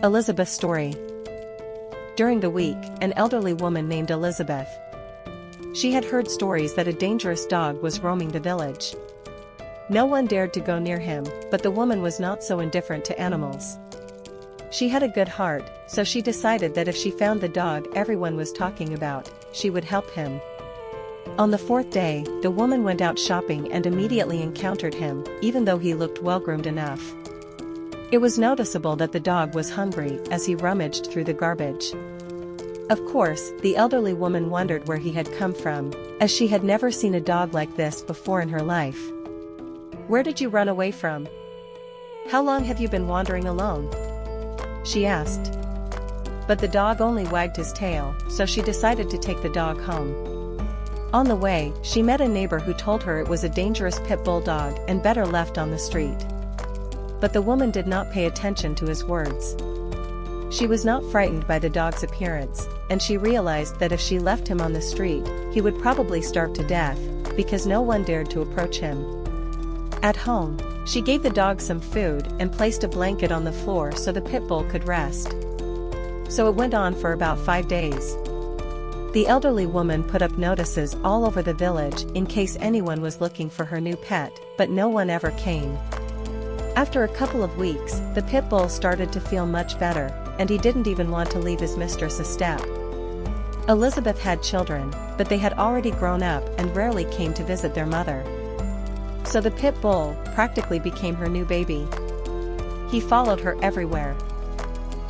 Elizabeth's story. During the week, an elderly woman named Elizabeth. She had heard stories that a dangerous dog was roaming the village. No one dared to go near him, but the woman was not so indifferent to animals. She had a good heart, so she decided that if she found the dog everyone was talking about, she would help him. On the fourth day, the woman went out shopping and immediately encountered him, even though he looked well-groomed enough. It was noticeable that the dog was hungry as he rummaged through the garbage. Of course, the elderly woman wondered where he had come from, as she had never seen a dog like this before in her life. "Where did you run away from? How long have you been wandering alone?" she asked. But the dog only wagged his tail, so she decided to take the dog home. On the way, she met a neighbor who told her it was a dangerous pit bull dog and better left on the street. But the woman did not pay attention to his words. She was not frightened by the dog's appearance, and she realized that if she left him on the street, he would probably starve to death, because no one dared to approach him. At home, she gave the dog some food and placed a blanket on the floor so the pit bull could rest. So it went on for about 5 days. The elderly woman put up notices all over the village in case anyone was looking for her new pet, but no one ever came. After a couple of weeks, the pit bull started to feel much better, and he didn't even want to leave his mistress a step. Elizabeth had children, but they had already grown up and rarely came to visit their mother. So the pit bull practically became her new baby. He followed her everywhere.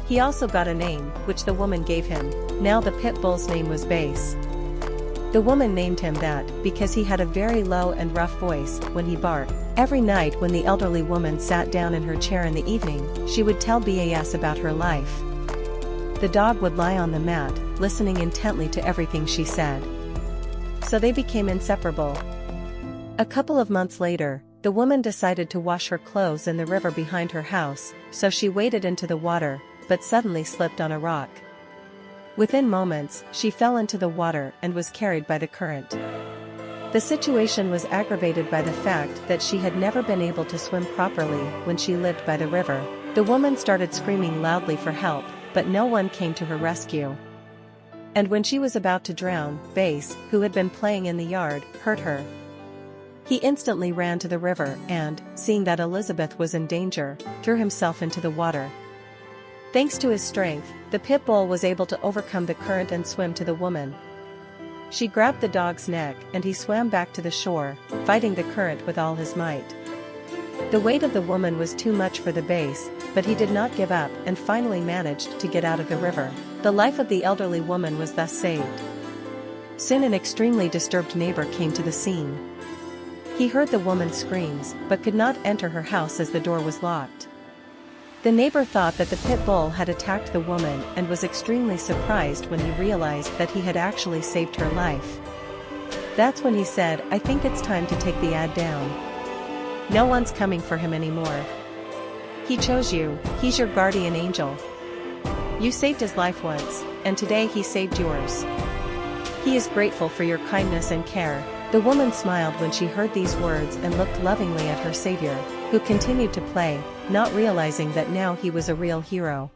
He also got a name, which the woman gave him. Now the pit bull's name was Bass. The woman named him that because he had a very low and rough voice when he barked. Every night when the elderly woman sat down in her chair in the evening, she would tell Bass about her life. The dog would lie on the mat, listening intently to everything she said. So they became inseparable. A couple of months later, the woman decided to wash her clothes in the river behind her house, so she waded into the water, but suddenly slipped on a rock. Within moments, she fell into the water and was carried by the current. The situation was aggravated by the fact that she had never been able to swim properly when she lived by the river. The woman started screaming loudly for help, but no one came to her rescue. And when she was about to drown, Bass, who had been playing in the yard, heard her. He instantly ran to the river and, seeing that Elizabeth was in danger, threw himself into the water. Thanks to his strength, the pit bull was able to overcome the current and swim to the woman. She grabbed the dog's neck and he swam back to the shore, fighting the current with all his might. The weight of the woman was too much for the Bass, but he did not give up and finally managed to get out of the river. The life of the elderly woman was thus saved. Soon an extremely disturbed neighbor came to the scene. He heard the woman's screams, but could not enter her house as the door was locked. The neighbor thought that the pit bull had attacked the woman and was extremely surprised when he realized that he had actually saved her life. That's when he said, "I think it's time to take the ad down. No one's coming for him anymore. He chose you, he's your guardian angel. You saved his life once, and today he saved yours. He is grateful for your kindness and care." The woman smiled when she heard these words and looked lovingly at her savior, who continued to play, not realizing that now he was a real hero.